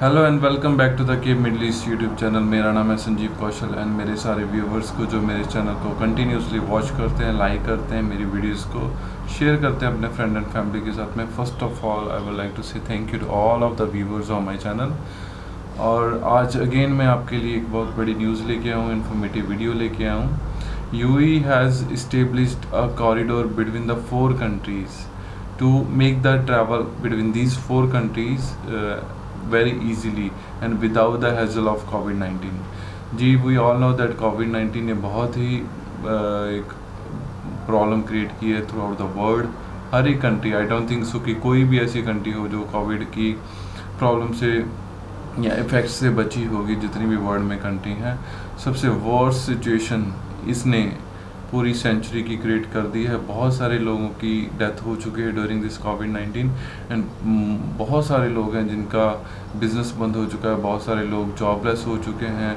Hello and welcome back to the K Middle East YouTube channel. मेरा नाम है Sanjeev Kaushal and मेरे सारे व्यूवर्स को जो मेरे चैनल को कंटिन्यूसली वॉच करते हैं, लाइक करते हैं, मेरी वीडियोस को शेयर करते हैं अपने फ्रेंड एंड फैमिली के साथ में। First of all I would like to say thank you to all of the viewers on my channel. और आज अगेन मैं आपके लिए एक बहुत बड़ी न्यूज़ लेके आया हूँ, इन्फॉर्मेटिव वीडियो लेके आया हूँ। UAE has established a corridor between the four countries to make the travel between these four countries very easily and without the hassle of COVID-19. जी, we all know that COVID-19 ने बहुत ही एक problem create की है through out the world. हर एक country, I don't think so कि कोई भी ऐसी कंट्री हो जो कोविड की प्रॉब्लम से या इफ़ेक्ट से बची होगी। जितनी भी वर्ल्ड में कंट्री हैं, सबसे वर्स्ट सिचुएशन इसने पूरी सेंचुरी की क्रिएट कर दी है। बहुत सारे लोगों की डेथ हो चुकी है ड्यूरिंग दिस कोविड-19 एंड बहुत सारे लोग हैं जिनका बिजनेस बंद हो चुका है। बहुत सारे लोग जॉबलेस हो चुके हैं,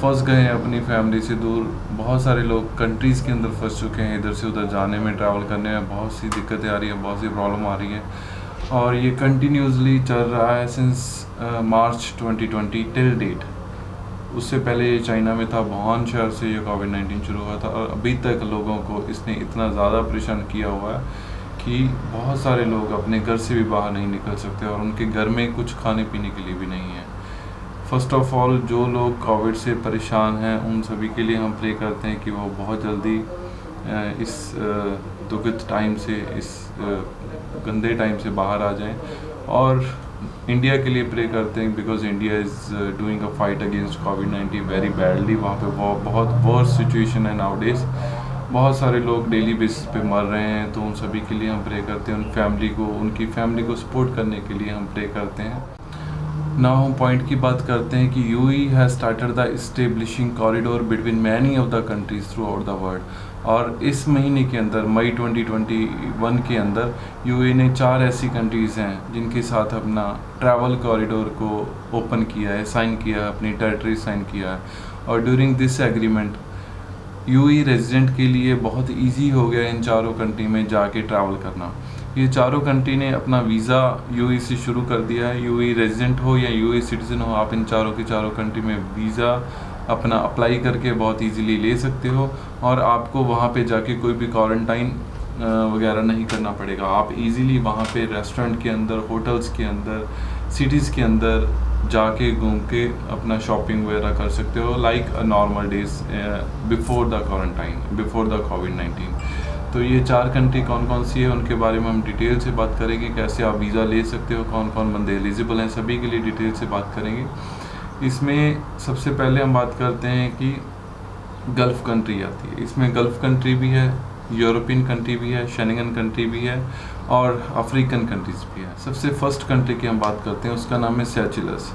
फंस गए हैं अपनी फैमिली से दूर। बहुत सारे लोग कंट्रीज़ के अंदर फंस चुके हैं, इधर से उधर जाने में, ट्रैवल करने में बहुत सी दिक्कतें आ रही हैं, बहुत सी प्रॉब्लम आ रही है। और ये कंटिन्यूसली चल रहा है सिंस मार्च 2020 टिल डेट। उससे पहले ये चाइना में था, वुहान शहर से ये कोविड-19 शुरू हुआ था और अभी तक लोगों को इसने इतना ज़्यादा परेशान किया हुआ है कि बहुत सारे लोग अपने घर से भी बाहर नहीं निकल सकते और उनके घर में कुछ खाने पीने के लिए भी नहीं है। फर्स्ट ऑफ ऑल, जो लोग कोविड से परेशान हैं उन सभी के लिए हम प्रे करते हैं कि वो बहुत जल्दी इस दुखद टाइम से, इस गंदे टाइम से बाहर आ जाएं। और इंडिया के लिए प्रे करते हैं because India is doing a fight against covid very badly. वहाँ पे वो बहुत वर्स्ट सिचुएशन है नाउडेज। बहुत सारे लोग डेली बेसिस पे मर रहे हैं, तो उन सभी के लिए हम प्रे करते हैं। उनकी फैमिली को सपोर्ट करने के लिए हम प्रे करते हैं। नाउ हम पॉइंट की बात करते हैं कि UAE has started the establishing corridor between many of the countries through out the world. और इस महीने के अंदर, मई 2021 के अंदर, UAE ने 4 ऐसी कंट्रीज़ हैं जिनके साथ अपना ट्रैवल कॉरिडोर को ओपन किया है, साइन किया है, अपनी टेरिटरी साइन किया है। और during this agreement UAE resident के लिए बहुत इजी हो गया इन चारों कंट्री में जाके ट्रैवल करना। ये चारों कंट्री ने अपना वीज़ा UAE से शुरू कर दिया है। UAE रेजिडेंट हो या UAE सिटीज़न हो, आप इन चारों की चारों कंट्री में वीज़ा अपना अप्लाई करके बहुत इजीली ले सकते हो और आपको वहाँ पे जाके कोई भी क्वारंटाइन वगैरह नहीं करना पड़ेगा। आप इजीली वहाँ पे रेस्टोरेंट के अंदर, होटल्स के अंदर, सिटीज़ के अंदर जाके घूम के अपना शॉपिंग वगैरह कर सकते हो like a normal days before the quarantine, before the कोविड-19। तो ये 4 कंट्री कौन कौन सी है उनके बारे में हम डिटेल से बात करेंगे। कैसे आप वीज़ा ले सकते हो, कौन कौन बंदे एलिजिबल हैं, सभी के लिए डिटेल से बात करेंगे। इसमें सबसे पहले हम बात करते हैं कि गल्फ़ कंट्री आती है। इसमें गल्फ़ कंट्री भी है, यूरोपियन कंट्री भी है, शेंगन कंट्री भी है और अफ्रीकन कंट्रीज़ भी है। सबसे फर्स्ट कंट्री की हम बात करते हैं, उसका नाम है सेचेल्स।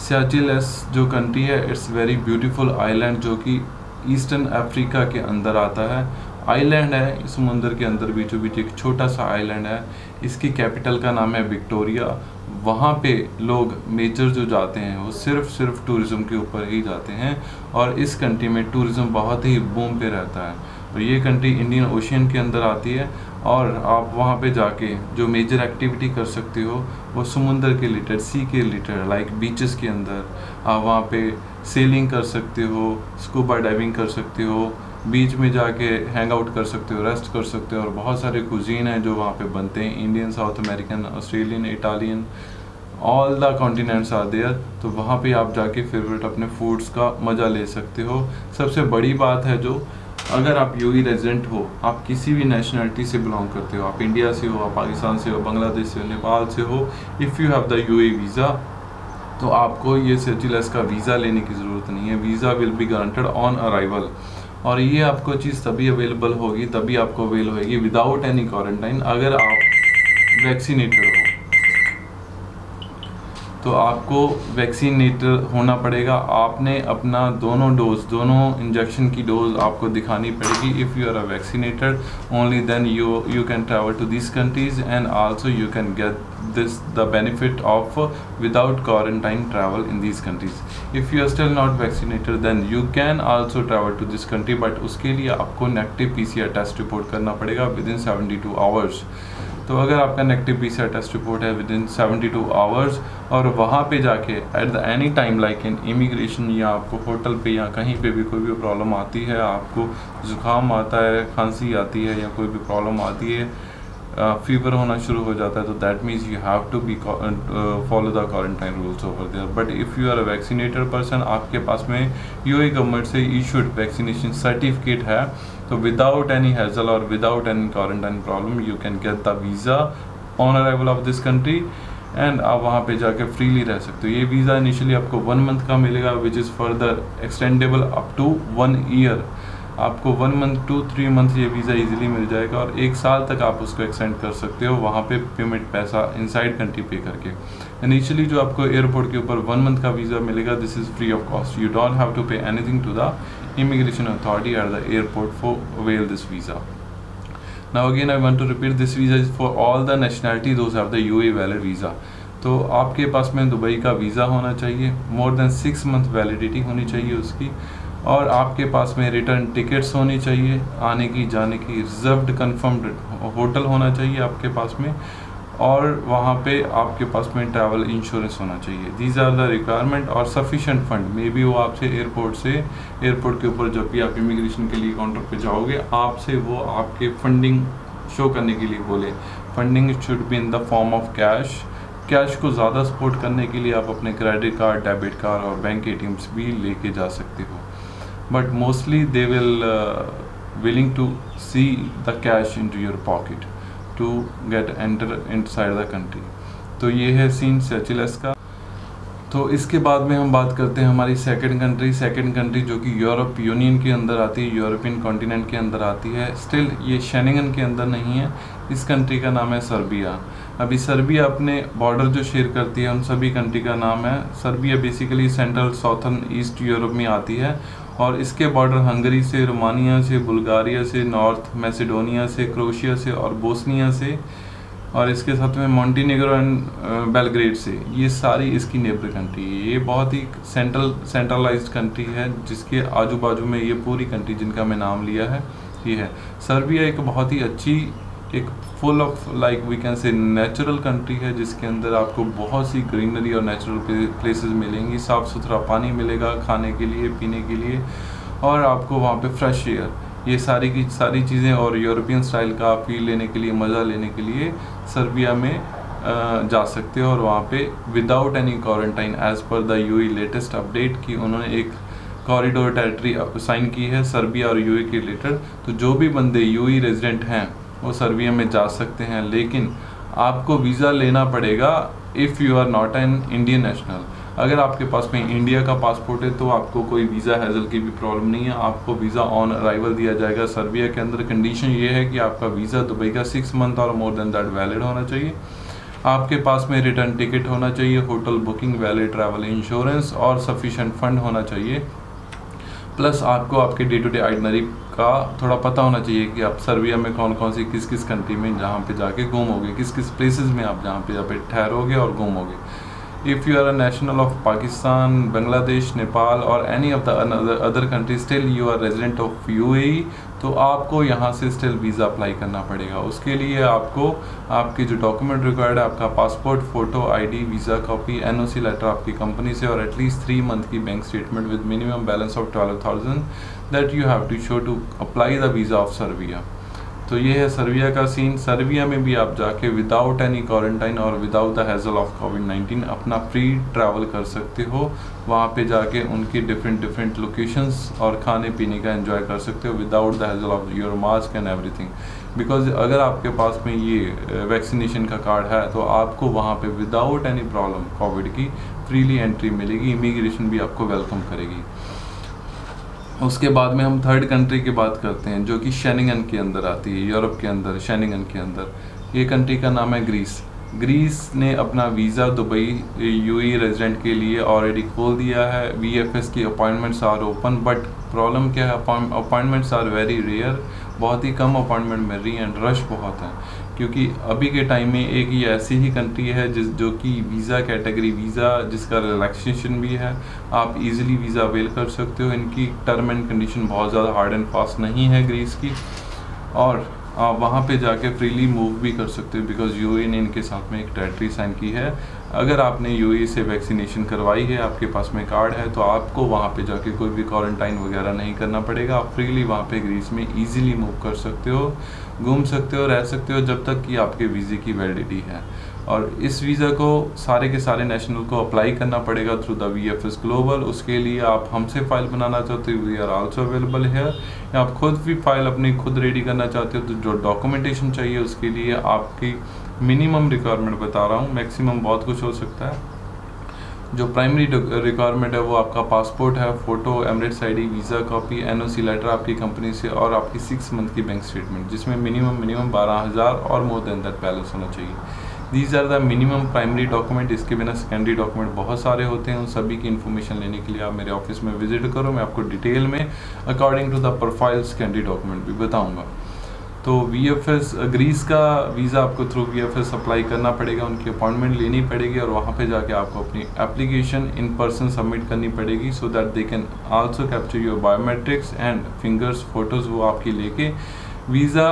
सेचेल्स जो कंट्री है, इट्स वेरी ब्यूटीफुल आइलैंड जो कि ईस्टर्न अफ्रीका के अंदर आता है। आइलैंड है, समुंदर के अंदर बीचों बीच एक छोटा सा आइलैंड है। इसकी कैपिटल का नाम है विक्टोरिया। वहाँ पे लोग मेजर जो जाते हैं वो सिर्फ टूरिज़्म के ऊपर ही जाते हैं और इस कंट्री में टूरिज़्म बहुत ही बूम पे रहता है। और ये कंट्री इंडियन ओशियन के अंदर आती है और आप वहाँ पे जाके जो मेजर एक्टिविटी कर सकते हो वो समुंदर के रिलेटेड, सी के रिलेटेड, लाइक बीचेस के अंदर आप वहाँ पे सेलिंग कर सकते हो, स्कूबा डाइविंग कर सकते हो, बीच में जाके हैंग आउट कर सकते हो, रेस्ट कर सकते हो। और बहुत सारे कुजीन हैं जो वहाँ पे बनते हैं, Indian, South American, Australian, Italian, all the continents are there. तो वहाँ पे आप जाके फेवरेट अपने फूड्स का मज़ा ले सकते हो। सबसे बड़ी बात है जो, अगर आप UAE रेजिडेंट हो, आप किसी भी नेशनलिटी से बिलोंग करते हो, आप इंडिया से हो, आप पाकिस्तान से हो, बांग्लादेश से हो, नेपाल से हो, if you have the UAE visa, तो आपको ये सेचेल्स का वीज़ा लेने की ज़रूरत नहीं है। Visa will be guaranteed on arrival. और ये आपको चीज़ तभी अवेलेबल होगी, तभी आपको अवेल होगी विदाउट एनी क्वारंटाइन, अगर आप वैक्सीनेटेड हो। तो आपको वैक्सीनेटेड होना पड़ेगा। आपने अपना दोनों इंजेक्शन की डोज आपको दिखानी पड़ेगी। If you are vaccinated, only then you can travel to this countries and also you can get the benefit of without quarantine travel in these countries. If you are still not vaccinated, then you can also travel to this country, but उसके लिए आपको negative PCR test report करना पड़ेगा within 72 hours। तो अगर आपका negative PCR test report है with in 72 hours और वहाँ पे जाके at the any time like in immigration या आपको होटल पे या कहीं पे भी कोई भी प्रॉब्लम आती है, आपको ज़ुकाम आता है, खांसी आती है या कोई भी प्रॉब्लम आती है, फीवर होना शुरू हो जाता है, तो that means you have to be follow the quarantine rules over there. But if you are a vaccinated person, आपके पास में यूएई गवर्नमेंट से इशूड वैक्सीनेशन सर्टिफिकेट है, तो विदाउट एनी हैजल और without any quarantine problem you can get the visa on arrival of this country and आप वहाँ पे जाके फ्रीली रह सकते हो। ये वीज़ा इनिशियली आपको 1 मंथ का मिलेगा which is further extendable up to 1 year. आपको 1 मंथ 2-3 मंथ ये वीज़ा इजीली मिल जाएगा और 1 साल तक आप उसको एक्सटेंड कर सकते हो वहाँ पे पेमेंट पैसा इनसाइड कंट्री पे करके। इनिशियली जो आपको एयरपोर्ट के ऊपर 1 मंथ का वीज़ा मिलेगा, this is free of cost, you don't have to pay anything to the immigration authority at the airport for avail this visa. Now again I want to repeat, this visa is for all the nationality those have the UAE valid visa। तो आपके पास में Dubai का visa होना चाहिए, more than 6 month validity होनी चाहिए उसकी, और आपके पास में रिटर्न टिकट्स होनी चाहिए आने की जाने की, रिजर्व्ड कन्फर्म्ड होटल होना चाहिए आपके पास में, और वहाँ पे आपके पास में ट्रैवल इंश्योरेंस होना चाहिए। दीज आर द रिक्वायरमेंट और सफिशेंट फंड। मे बी वो आपसे एयरपोर्ट के ऊपर जब भी आप इमिग्रेशन के लिए काउंटर पे जाओगे, आपसे वो आपके फंडिंग शो करने के लिए बोले। Funding should be in the form of cash को ज़्यादा सपोर्ट करने के लिए आप अपने क्रेडिट कार्ड, डेबिट कार्ड और बैंक एटीएम्स भी लेके जा सकते हो, but mostly they will willing to see the cash into your pocket to get enter inside the country. तो ये है सीन सेचेल्स का। तो इसके बाद में हम बात करते हैं हमारी सेकंड कंट्री जो कि यूरोप यूनियन के अंदर आती है, यूरोपियन कॉन्टिनेंट के अंदर आती है। स्टिल ये शेंगन के अंदर नहीं है। इस कंट्री का नाम है सर्बिया। अभी सर्बिया अपने बॉर्डर जो शेयर करती है उन सभी कंट्री का नाम है Serbia. Basically central southern east Europe में आती है और इसके बॉर्डर हंगरी से, रोमानिया से, बुल्गारिया से, नॉर्थ मैसेडोनिया से, क्रोएशिया से और बोस्निया से, और इसके साथ में मॉन्टीनेग्रो एंड बेलग्रेड से। ये सारी इसकी नेबर कंट्री है। ये बहुत ही सेंट्रलाइज्ड कंट्री है जिसके आजू बाजू में ये पूरी कंट्री जिनका मैं नाम लिया है ये है। सर्बिया एक बहुत ही अच्छी, एक full of like we can say natural country है जिसके अंदर आपको बहुत सी ग्रीनरी और नेचुरल प्लेसेस मिलेंगी, साफ़ सुथरा पानी मिलेगा खाने के लिए, पीने के लिए, और आपको वहाँ पे फ्रेश एयर, ये सारी की सारी चीज़ें और यूरोपियन स्टाइल का फील लेने के लिए, मज़ा लेने के लिए सर्बिया में जा सकते हो। और वहाँ पे without any quarantine as per the UAE latest update की उन्होंने एक कॉरिडोर टेरिटरी साइन की है सर्बिया और यूएई के रिलेटेड। तो जो भी बंदे यूएई रेजिडेंट हैं वो सर्बिया में जा सकते हैं, लेकिन आपको वीज़ा लेना पड़ेगा if you are not an Indian national. अगर आपके पास में इंडिया का पासपोर्ट है तो आपको कोई वीज़ा हैजल की भी प्रॉब्लम नहीं है, आपको वीज़ा ऑन अराइवल दिया जाएगा सर्बिया के अंदर। कंडीशन ये है कि आपका वीज़ा दुबई का 6 मंथ और मोर देन दैट वैलिड होना चाहिए। आपके पास में रिटर्न टिकट होना चाहिए, hotel booking, valid travel insurance और सफिशेंट फंड होना चाहिए। प्लस आपको आपके डे टू डे आइटनरी का थोड़ा पता होना चाहिए कि आप सर्बिया में कौन कौन सी किस किस कंट्री में जहाँ पे जाके घूमोगे, किस किस प्लेसेस में आप जहाँ पे ठहरोगे और घूमोगे। If you are a national of Pakistan, Bangladesh, Nepal or any of the other countries, still you are resident of UAE, तो आपको यहाँ से स्टिल वीज़ा अप्लाई करना पड़ेगा। उसके लिए आपको आपके जो डॉक्यूमेंट रिक्वायर्ड है, आपका passport, photo, ID, visa copy, NOC letter आपकी कंपनी से और एटलीस्ट 3 मंथ की bank statement with minimum balance of 12,000 that you have to show to apply the visa of Serbia. तो ये है सर्बिया का सीन। सर्बिया में भी आप जाके विदाउट एनी क्वारंटाइन और विदाउट द हैजल ऑफ कोविड-19 अपना फ्री ट्रैवल कर सकते हो। वहाँ पे जाके उनकी डिफरेंट लोकेशंस और खाने पीने का एंजॉय कर सकते हो without the hassle of your mask and everything. Because अगर आपके पास में ये वैक्सीनेशन का कार्ड है तो आपको वहाँ पे विदाउट एनी प्रॉब्लम कोविड की फ्रीली एंट्री मिलेगी। इमिग्रेशन भी आपको वेलकम करेगी। उसके बाद में हम थर्ड कंट्री की बात करते हैं जो कि शेंगन के अंदर आती है, यूरोप के अंदर शेंगन के अंदर। ये कंट्री का नाम है ग्रीस। ग्रीस ने अपना वीज़ा दुबई यूएई रेजिडेंट के लिए ऑलरेडी खोल दिया है। वीएफएस की appointments are open, but problem क्या है, अपॉइंटमेंट्स आर वेरी रेयर, बहुत ही कम अपॉइंटमेंट मिल रही हैं एंड रश बहुत है। क्योंकि अभी के टाइम में एक ये ऐसी ही कंट्री है जो कि वीज़ा कैटेगरी वीज़ा जिसका रिलैक्सेशन भी है, आप इजीली वीज़ा अवेल कर सकते हो। इनकी टर्म एंड कंडीशन बहुत ज़्यादा हार्ड एंड फास्ट नहीं है ग्रीस की। और आप वहाँ पे जाके फ्रीली मूव भी कर सकते हो, बिकॉज यूएई ने इनके साथ में एक टेरिटरी साइन की है। अगर आपने यूएई से वैक्सीनेशन करवाई है, आपके पास में कार्ड है, तो आपको वहाँ पे जाके कोई भी क्वारंटाइन वगैरह नहीं करना पड़ेगा। आप फ्रीली वहाँ पे ग्रीस में इजीली मूव कर सकते हो, घूम सकते हो, रह सकते हो, जब तक कि आपके वीज़े की वैलिडिटी है। और इस वीज़ा को सारे के सारे नेशनल को अप्लाई करना पड़ेगा थ्रू द VFS ग्लोबल। उसके लिए आप हमसे फ़ाइल बनाना चाहते हो, वी आर आल्सो अवेलेबल है, या आप खुद भी फाइल अपनी खुद रेडी करना चाहते हो, तो जो डॉक्यूमेंटेशन चाहिए उसके लिए आपकी मिनिमम रिक्वायरमेंट बता रहा हूँ, मैक्सिमम बहुत कुछ हो सकता है। जो प्राइमरी रिक्वायरमेंट है वो आपका पासपोर्ट है, photo, Emirates ID, visa copy, NOC letter आपकी कंपनी से, और आपकी 6 मंथ की बैंक स्टेटमेंट जिसमें मिनिमम 12,000 और मोर देन दैट बैलेंस होना चाहिए। These are the minimum primary document. इसके बिना सेकेंडरी डॉक्यूमेंट बहुत सारे होते हैं, उन सभी की इन्फॉर्मेशन लेने के लिए आप मेरे ऑफिस में विजिट करो। मैं आपको डिटेल में according to the profile secondary document भी बताऊँगा। तो VFS ग्रीस का वीज़ा आपको थ्रू VFS अप्लाई करना पड़ेगा, उनकी अपॉइंटमेंट लेनी पड़ेगी, और वहाँ पे जाके आपको अपनी एप्लीकेशन इन पर्सन सबमिट करनी पड़ेगी, so that they can also capture your biometrics and fingers, photos वो आपकी लेके वीज़ा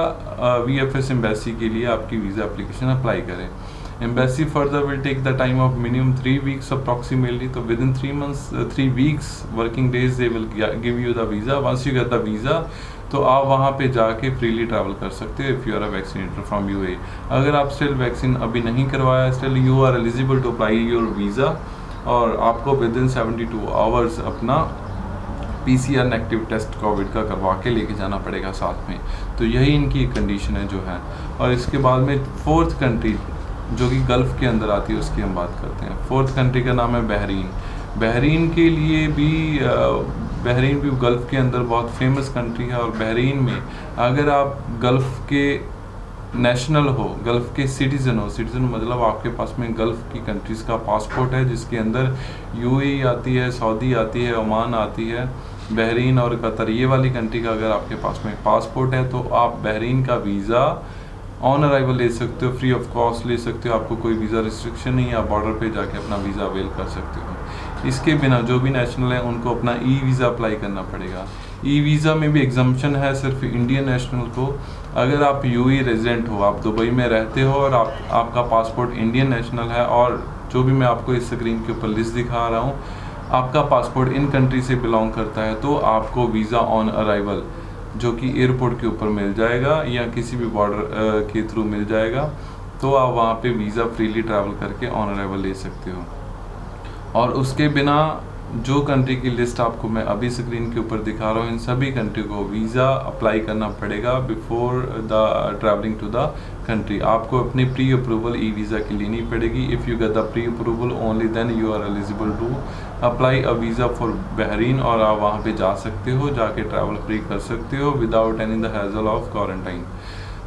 VFS एम्बेसी के लिए आपकी वीज़ा एप्लीकेशन अप्लाई करें। Embassy further will take the time of minimum 3 weeks approximately, तो with in 3 weeks working days they will give you the visa. Once you get the visa तो आप वहाँ पे जाके फ्रीली ट्रैवल कर सकते हो if you are a vaccinator from UAE. अगर आप स्टिल वैक्सीन अभी नहीं करवाया, still you are eligible to apply your visa, और आपको विद इन 72 आवर्स अपना PCR नेगेटिव टेस्ट कोविड का करवा के लेके जाना पड़ेगा साथ में। तो यही इनकी कंडीशन है जो है। और इसके बाद में 4th कंट्री जो कि गल्फ़ के अंदर आती है उसकी हम बात करते हैं। 4th कंट्री का नाम है बहरीन। बहरीन के लिए भी बहरीन भी गल्फ़ के अंदर बहुत फेमस कंट्री है, और बहरीन में अगर आप गल्फ़ के नेशनल हो, गल्फ़ के सिटीज़न हो, सिटीज़न मतलब आपके पास में गल्फ़ की कंट्रीज़ का पासपोर्ट है, जिसके अंदर यूएई आती है, सऊदी आती है, ओमान आती है, बहरीन और कतर, ये वाली कंट्री का अगर आपके पास में पासपोर्ट है तो आप बहरीन का वीज़ा ऑन अराइवल ले सकते हो, फ्री ऑफ कॉस्ट ले सकते हो। आपको कोई वीज़ा रिस्ट्रिक्शन नहीं है, आप बॉर्डर पे जाके अपना वीज़ा अवेल कर सकते हो। इसके बिना जो भी नेशनल है उनको अपना वीज़ा अप्लाई करना पड़ेगा। वीज़ा में भी एग्जम्पशन है सिर्फ इंडियन नेशनल को। अगर आप यूएई रेजिडेंट हो, आप दुबई में रहते हो, और आपका पासपोर्ट इंडियन नेशनल है, और जो भी मैं आपको इस स्क्रीन के ऊपर लिस्ट दिखा रहा हूँ, आपका पासपोर्ट इन कंट्री से बिलोंग करता है, तो आपको वीज़ा ऑन अराइवल जो कि एयरपोर्ट के ऊपर मिल जाएगा या किसी भी बॉर्डर के थ्रू मिल जाएगा, तो आप वहाँ पे वीज़ा फ्रीली ट्रैवल करके ऑन अराइवल ले सकते हो। और उसके बिना जो कंट्री की लिस्ट आपको मैं अभी स्क्रीन के ऊपर दिखा रहा हूँ, इन सभी कंट्री को वीज़ा अप्लाई करना पड़ेगा before the travelling to the country. आपको अपनी प्री अप्रूवल वीज़ा की लेनी पड़ेगी। If you get the pre approval only then you are eligible to apply a visa for Bahrain, और आप वहाँ पे जा सकते हो, जाके ट्रैवल फ्री कर सकते हो without any the hassle of quarantine.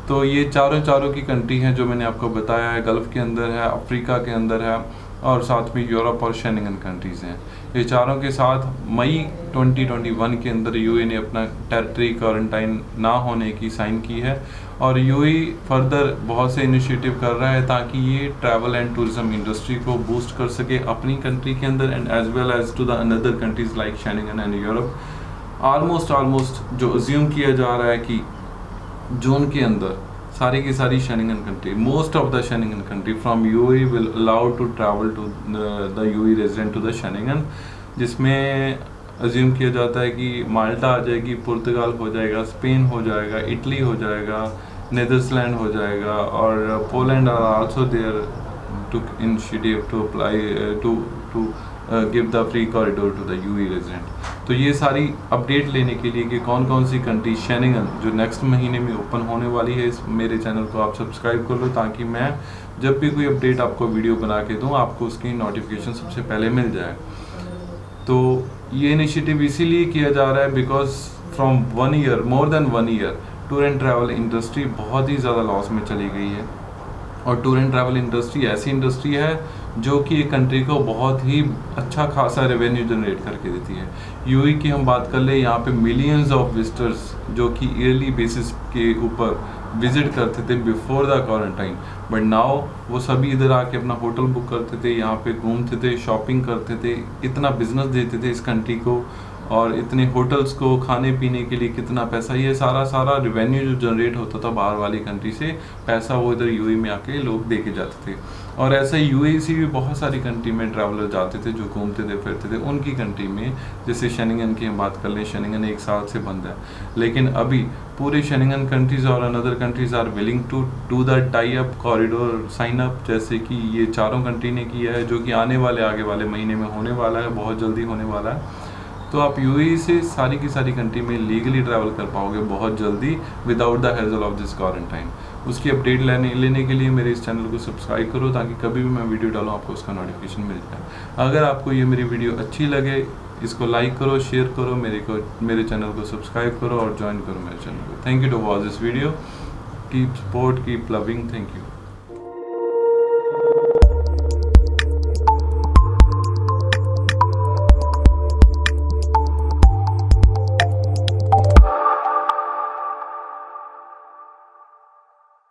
तो ये चारों की कंट्री हैं जो मैंने आपको बताया है, गल्फ़ के अंदर है, अफ्रीका के अंदर है, और साथ में यूरोप और शेंगन कंट्रीज़ हैं। ये चारों के साथ मई 2021 के अंदर यूएई ने अपना टेरिटरी क्वारंटाइन ना होने की साइन की है, और यूएई फर्दर बहुत से इनिशिएटिव कर रहा है ताकि ये ट्रैवल एंड टूरिज्म इंडस्ट्री को बूस्ट कर सके अपनी कंट्री के अंदर, and as well as to the another countries like Schengen and Europe. Almost जो अज्यूम किया जा रहा है कि जून के अंदर सारी की सारी Schengen country, most of the Schengen country from UAE will allow to travel to the UAE resident to the Schengen, जिसमें अज्यूम किया जाता है कि माल्टा आ जाएगी, पुर्तगाल हो जाएगा, स्पेन हो जाएगा, इटली हो जाएगा, नीदरलैंड हो जाएगा, और Poland are also there to initiative to apply to give the free corridor to the UAE resident. तो ये सारी अपडेट लेने के लिए कि कौन कौन सी कंट्री शेंगन जो नेक्स्ट महीने में ओपन होने वाली है, इस मेरे चैनल को आप सब्सक्राइब कर लो, ताकि मैं जब भी कोई अपडेट आपको वीडियो बना के दूँ आपको उसकी नोटिफिकेशन सबसे पहले मिल जाए। तो ये इनिशिएटिव इसीलिए किया जा रहा है because from 1 year, more than 1 year, tour and travel industry बहुत ही ज़्यादा लॉस में चली गई है। और टूर एंड ट्रैवल इंडस्ट्री ऐसी इंडस्ट्री है जो कि एक कंट्री को बहुत ही अच्छा खासा रेवेन्यू जनरेट करके देती है। यूएई की हम बात कर ले, यहाँ पे मिलियंस ऑफ विजिटर्स जो कि ईयरली बेसिस के ऊपर विजिट करते थे before the quarantine, but now वो सभी इधर आके अपना होटल बुक करते थे, यहाँ पे घूमते थे, शॉपिंग करते थे, इतना बिजनेस देते थे इस कंट्री को, और इतने होटल्स को खाने पीने के लिए कितना पैसा, ये सारा रिवेन्यू जो जनरेट होता था बाहर वाली कंट्री से, पैसा वो इधर यूएई में आके लोग दे के जाते थे। और ऐसा यूएई से भी बहुत सारी कंट्री में ट्रैवलर जाते थे जो घूमते थे फिरते थे उनकी कंट्री में। जैसे शेनिंगन की हम बात कर लें, शेनिंगन 1 साल से बंद है, लेकिन अभी पूरे शेनिंगन कंट्रीज और another countries are willing to do the tie up corridor sign up, जैसे कि ये चारों कंट्री ने किया है, जो कि आने वाले आगे वाले महीने में होने वाला है, बहुत जल्दी होने वाला है। तो आप यूएई से सारी की सारी कंट्री में लीगली ट्रैवल कर पाओगे बहुत जल्दी without the hazel of this quarantine. उसकी अपडेट लेने के लिए मेरे इस चैनल को सब्सक्राइब करो, ताकि कभी भी मैं वीडियो डालूँ आपको उसका नोटिफिकेशन मिल जाए। अगर आपको ये मेरी वीडियो अच्छी लगे, इसको लाइक करो, शेयर करो, मेरे चैनल को सब्सक्राइब करो और ज्वाइन करो मेरे चैनल को। Thank you to watch this video. Keep support, keep loving, thank you.